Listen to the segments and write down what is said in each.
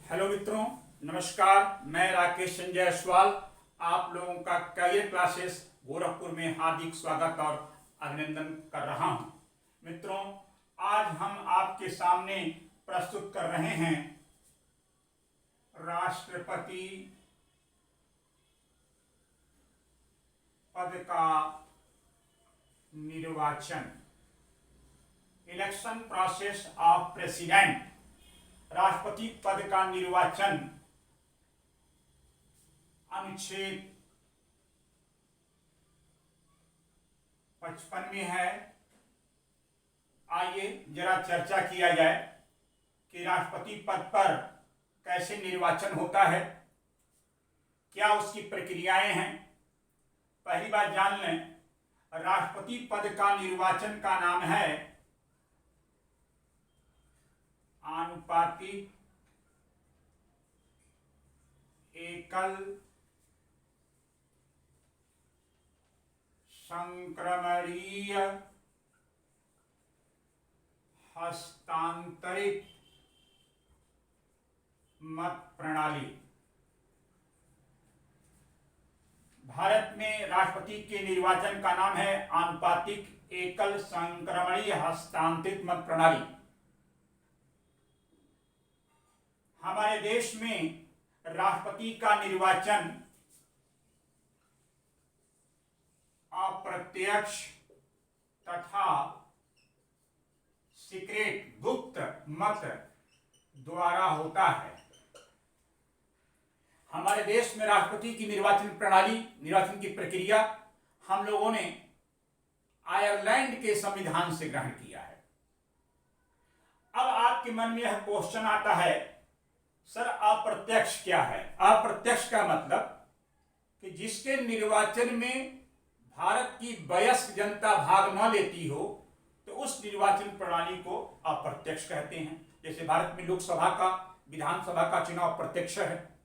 Hello मित्रों, नमस्कार। मैं राकेश संजय जायसवाल आप लोगों का करियर क्लासेस गोरखपुर में हार्दिक स्वागत और अभिनंदन कर रहा हूं। मित्रों, आज हम आपके सामने प्रस्तुत कर रहे हैं राष्ट्रपति पद का निर्वाचन, इलेक्शन प्रोसेस ऑफ प्रेसिडेंट, राष्ट्रपति पद का निर्वाचन, अनुच्छेद 55 में है। आइए जरा चर्चा किया जाए कि राष्ट्रपति पद पर कैसे निर्वाचन होता है, क्या उसकी प्रक्रियाएं हैं। पहली बात जान लें, राष्ट्रपति पद का निर्वाचन का नाम है आनुपातिक एकल संक्रमणीय हस्तांतरित मत प्रणाली। भारत में राष्ट्रपति के निर्वाचन का नाम है आनुपातिक एकल संक्रमणीय हस्तांतरित मत प्रणाली। हमारे देश में राष्ट्रपति का निर्वाचन अप्रत्यक्ष तथा सीक्रेट गुप्त मत द्वारा होता है। हमारे देश में राष्ट्रपति की निर्वाचन प्रणाली, निर्वाचन की प्रक्रिया हम लोगों ने आयरलैंड के संविधान से ग्रहण किया है। अब आपके मन में यह क्वेश्चन आता है, सर अप्रत्यक्ष क्या है? अप्रत्यक्ष का मतलब कि जिसके निर्वाचन में भारत की वयस्क जनता भाग न लेती हो तो उस निर्वाचन प्रणाली को अप्रत्यक्ष कहते हैं। जैसे भारत में लोकसभा का, विधानसभा का चुनाव प्रत्यक्ष है,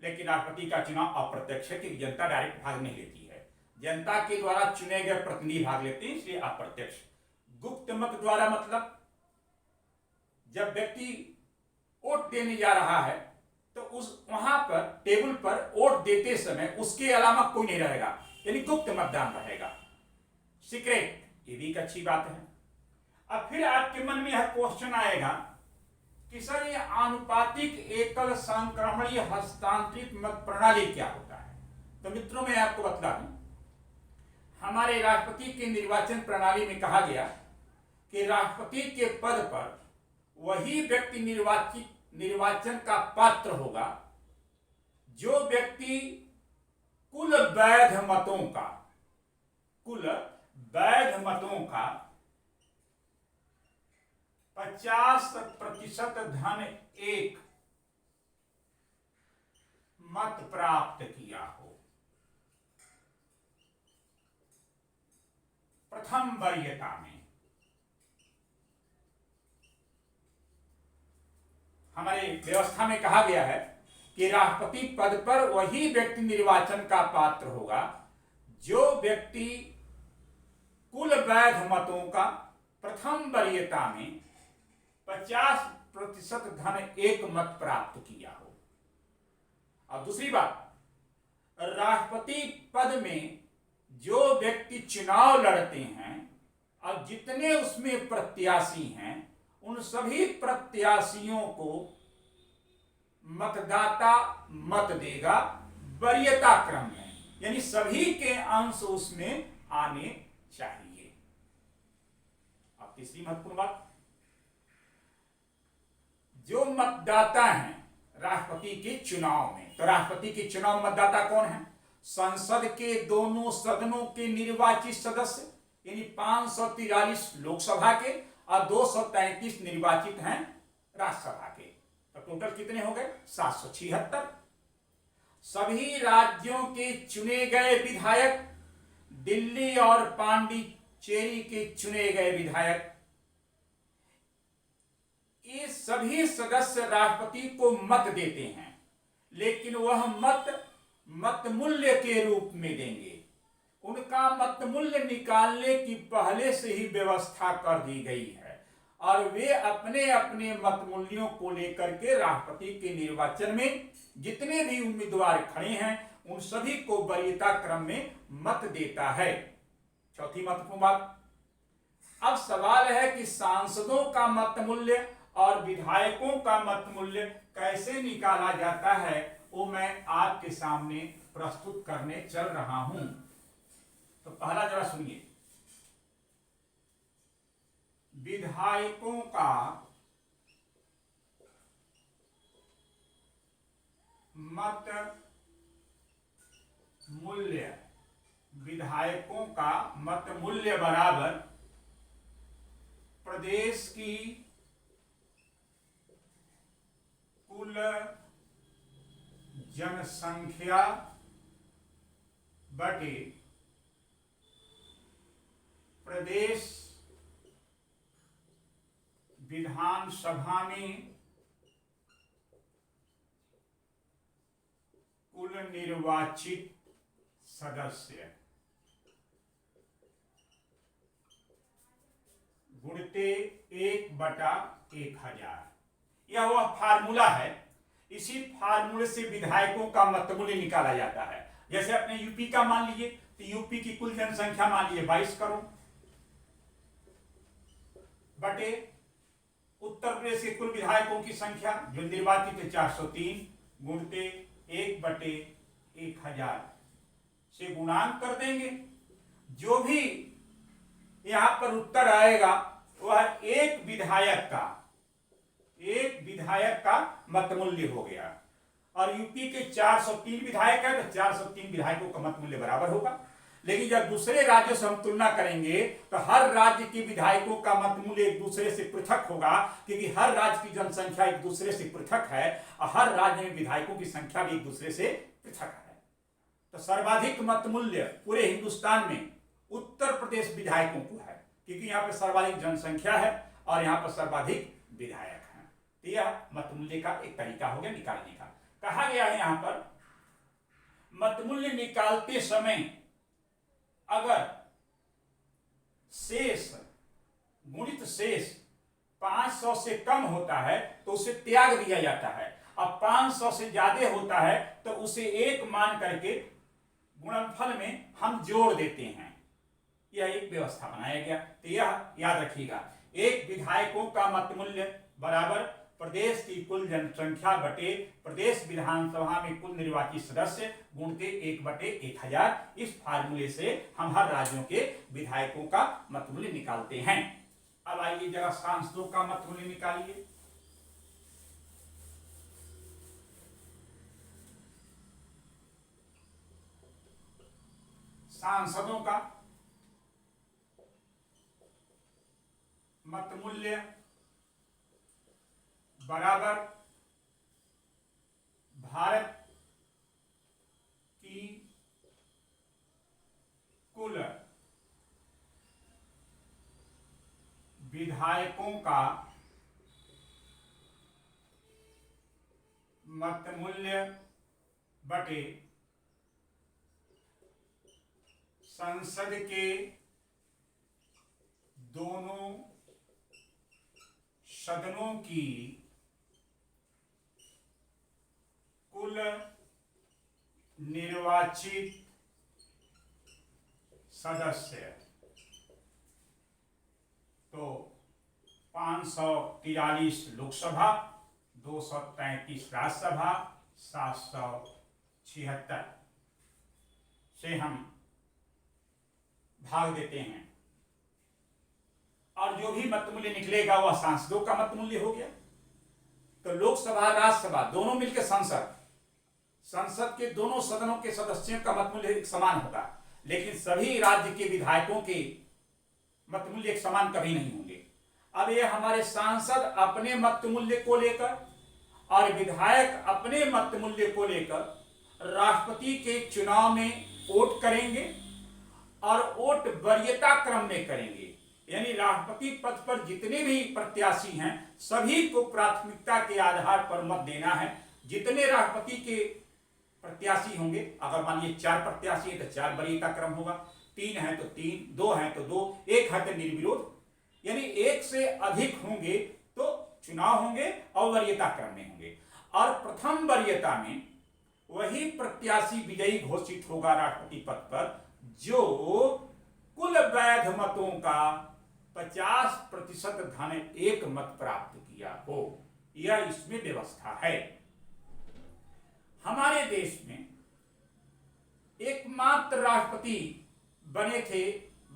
लेकिन राष्ट्रपति का चुनाव अप्रत्यक्ष है कि जनता डायरेक्ट भाग नहीं लेती है, जनता के द्वारा चुने गए प्रतिनिधि भाग लेते हैं, इसलिए अप्रत्यक्ष। गुप्त मत द्वारा मतलब जब व्यक्ति वोट देने जा रहा है तो उस वहां पर टेबल पर वोट देते समय उसके अलावा कोई नहीं रहेगा, यानी गुप्त मतदान रहेगा, सीक्रेट। ये भी एक अच्छी बात है। अब फिर आपके मन में यह क्वेश्चन आएगा कि सर ये आनुपातिक एकल संक्रमणीय हस्तांतरित मत प्रणाली क्या होता है? तो मित्रों, मैं आपको बता दूं, हमारे राष्ट्रपति के निर्वाचन प्रणाली में कहा गया कि राष्ट्रपति के पद पर वही व्यक्ति निर्वाचन का पात्र होगा जो व्यक्ति कुल वैध मतों का 50% धन एक मत प्राप्त किया हो। प्रथम वरीयता में हमारे व्यवस्था में कहा गया है कि राष्ट्रपति पद पर वही व्यक्ति निर्वाचन का पात्र होगा जो व्यक्ति कुल वैध मतों का प्रथम वरीयता में 50% धन एक मत प्राप्त किया हो। अब दूसरी बात, राष्ट्रपति पद में जो व्यक्ति चुनाव लड़ते हैं और जितने उसमें प्रत्याशी हैं उन सभी प्रत्याशियों को मतदाता मत देगा वरीयता क्रम में, यानी सभी के अंश उसमें आने चाहिए। अब तीसरी महत्वपूर्ण बात, जो मतदाता हैं राष्ट्रपति के चुनाव में, तो राष्ट्रपति के चुनाव मतदाता कौन है? संसद के दोनों सदनों के निर्वाचित सदस्य, यानी 543 लोकसभा के और 233 निर्वाचित हैं राज्यसभा के, तो टोटल कितने हो गए? 776। सभी राज्यों के चुने गए विधायक, दिल्ली और पांडिचेरी के चुने गए विधायक, ये सभी सदस्य राष्ट्रपति को मत देते हैं, लेकिन वह मत मूल्य के रूप में देंगे। उनका मत मूल्य निकालने की पहले से ही व्यवस्था कर दी गई है। और वे अपने अपने मत मूल्यों को लेकर के राष्ट्रपति के निर्वाचन में जितने भी उम्मीदवार खड़े हैं उन सभी को वरीयता क्रम में मत देता है। चौथी महत्वपूर्ण बात, अब सवाल है कि सांसदों का मत मूल्य और विधायकों का मत मूल्य कैसे निकाला जाता है, वो मैं आपके सामने प्रस्तुत करने चल रहा हूं। तो पहला जरा सुनिए, विधायकों का मत मूल्य, विधायकों का मत मूल्य बराबर प्रदेश की कुल जनसंख्या बटे प्रदेश विधानसभा में कुल निर्वाचित सदस्य गुणते 1/1000। यह वह फार्मूला है, इसी फार्मूले से विधायकों का मत मूल्य निकाला जाता है। जैसे अपने यूपी का मान लीजिए, तो यूपी की कुल जनसंख्या मान लीजिए 22 करोड़ बटे उत्तर प्रदेश के कुल विधायकों की संख्या जो निर्वाचित है 403 गुणते 1/1000 से गुणांक कर देंगे। जो भी यहां पर उत्तर आएगा वह एक विधायक का मत मूल्य हो गया। और यूपी के 403 विधायक है तो 403 विधायकों का मत मूल्य बराबर होगा। लेकिन जब दूसरे राज्यों से हम तुलना करेंगे तो हर राज्य के विधायकों का मत मूल्य एक दूसरे से पृथक होगा, क्योंकि हर राज्य की जनसंख्या एक दूसरे से पृथक है और हर राज्य में विधायकों की संख्या भी एक दूसरे से पृथक है। तो सर्वाधिक मत मूल्य पूरे हिंदुस्तान में उत्तर प्रदेश विधायकों को है, क्योंकि यहाँ पर सर्वाधिक जनसंख्या है और यहाँ पर सर्वाधिक विधायक हैं। तो यह मत मूल्य का एक तरीका हो गया निकालने का। कहा गया है यहाँ पर मत मूल्य निकालते समय अगर शेष गुणित शेष 500 से कम होता है तो उसे त्याग दिया जाता है, अब 500 से ज्यादा होता है तो उसे 1 मान करके गुणनफल में हम जोड़ देते हैं। यह एक व्यवस्था बनाया गया। तो यह याद रखिएगा, एक विधायकों का मत मूल्य बराबर प्रदेश की कुल जनसंख्या बटे प्रदेश विधानसभा में कुल निर्वाचित सदस्य गुणते 1/1000। इस फार्मूले से हम हर राज्यों के विधायकों का मत मूल्य निकालते हैं। अब आइए जरा सांसदों का मत मूल्य निकालिए। सांसदों का मत मूल्य बराबर भारत की कुल विधायकों का मत मूल्य बटे संसद के दोनों सदनों की कुल निर्वाचित सदस्य। तो 543 लोकसभा, 233 राज्यसभा, 776 से हम भाग देते हैं और जो भी मत मूल्य निकलेगा वह सांसदों का मत मूल्य हो गया। तो लोकसभा राज्यसभा दोनों मिलकर संसद के दोनों सदनों के सदस्यों का मत मूल्य एक समान होगा, लेकिन सभी राज्य के विधायकों के मत मूल्य एक समान कभी नहीं होंगे। अब ये हमारे सांसद अपने मत मूल्य को लेकर और विधायक अपने मत मूल्य को लेकर राष्ट्रपति के चुनाव में वोट करेंगे और वोट वरीयता क्रम में करेंगे। यानी राष्ट्रपति पद पर जितने भी प्रत्याशी हैं सभी को प्राथमिकता के आधार पर मत देना है। जितने राष्ट्रपति के प्रत्याशी होंगे, अगर मानिए 4 प्रत्याशी है तो 4 वरीयता क्रम होगा, 3 है तो 3, 2 है तो 2, 1 है तो निर्विरोध। यानी एक से अधिक होंगे तो चुनाव होंगे और वरीयता क्रम में होंगे, और प्रथम वरीयता में वही प्रत्याशी विजयी घोषित होगा राष्ट्रपति पद पर जो कुल वैध मतों का 50% धन एक मत प्राप्त किया हो। यह इसमें व्यवस्था है। हमारे देश में एकमात्र राष्ट्रपति बने थे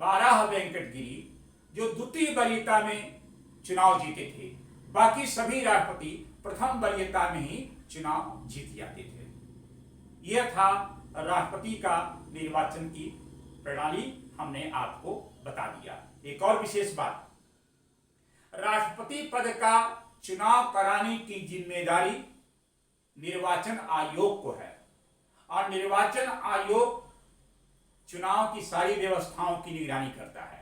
12 वेंकटगिरी, जो द्वितीय वरीयता में चुनाव जीते थे। बाकी सभी राष्ट्रपति प्रथम वरीयता में ही चुनाव जीत जाते थे। यह था राष्ट्रपति का निर्वाचन की प्रणाली, हमने आपको बता दिया। एक और विशेष बात, राष्ट्रपति पद का चुनाव कराने की जिम्मेदारी निर्वाचन आयोग को है, और निर्वाचन आयोग चुनाव की सारी व्यवस्थाओं की निगरानी करता है।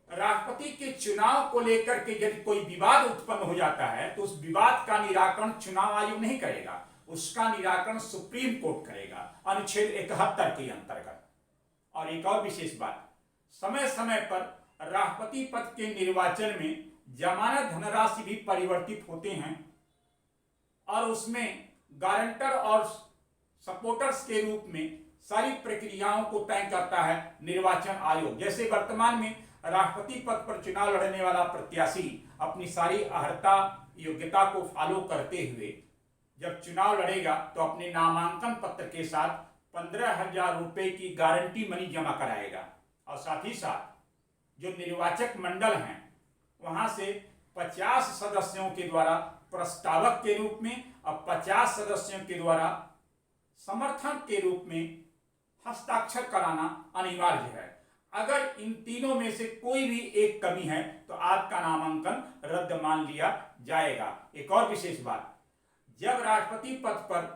राष्ट्रपति के चुनाव को लेकर के यदि कोई विवाद उत्पन्न हो जाता है तो उस विवाद का निराकरण चुनाव आयोग नहीं करेगा, उसका निराकरण सुप्रीम कोर्ट करेगा अनुच्छेद 71 के अंतर्गत। और एक और विशेष बात, समय समय पर राष्ट्रपति पद के निर्वाचन में जमानत धनराशि भी परिवर्तित होते हैं, और उसमें गारंटर और सपोर्टर्स के रूप में सारी प्रक्रियाओं को तय करता है निर्वाचन आयोग। जैसे वर्तमान में राष्ट्रपति पद पर चुनाव लड़ने वाला प्रत्याशी अपनी सारी अर्हता योग्यता को फॉलो करते हुए जब चुनाव लड़ेगा तो अपने नामांकन पत्र के साथ 15,000 रुपए की गारंटी मनी जमा कराएगा, और साथ ही साथ जो निर्वाचक मंडल हैं वहां से 50 सदस्यों के द्वारा प्रस्तावक के रूप में और 50 सदस्यों के द्वारा समर्थक के रूप में हस्ताक्षर कराना अनिवार्य है। अगर इन तीनों में से कोई भी एक कमी है तो आपका नामांकन रद्द मान लिया जाएगा। एक और विशेष बात, जब राष्ट्रपति पद पर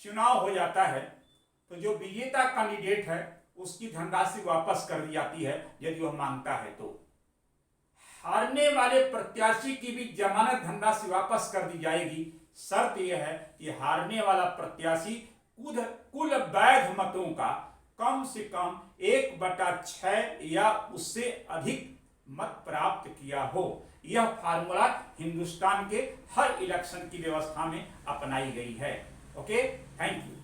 चुनाव हो जाता है तो जो विजेता कैंडिडेट है उसकी धनराशि वापस कर दी जाती है यदि वह मांगता है तो। हारने वाले प्रत्याशी की भी जमानत धनराशि वापस कर दी जाएगी। शर्त यह है कि हारने वाला प्रत्याशी कुल वैध मतों का कम से कम 1/6 या उससे अधिक मत प्राप्त किया हो। यह फार्मूला हिंदुस्तान के हर इलेक्शन की व्यवस्था में अपनाई गई है। Okay, thank you.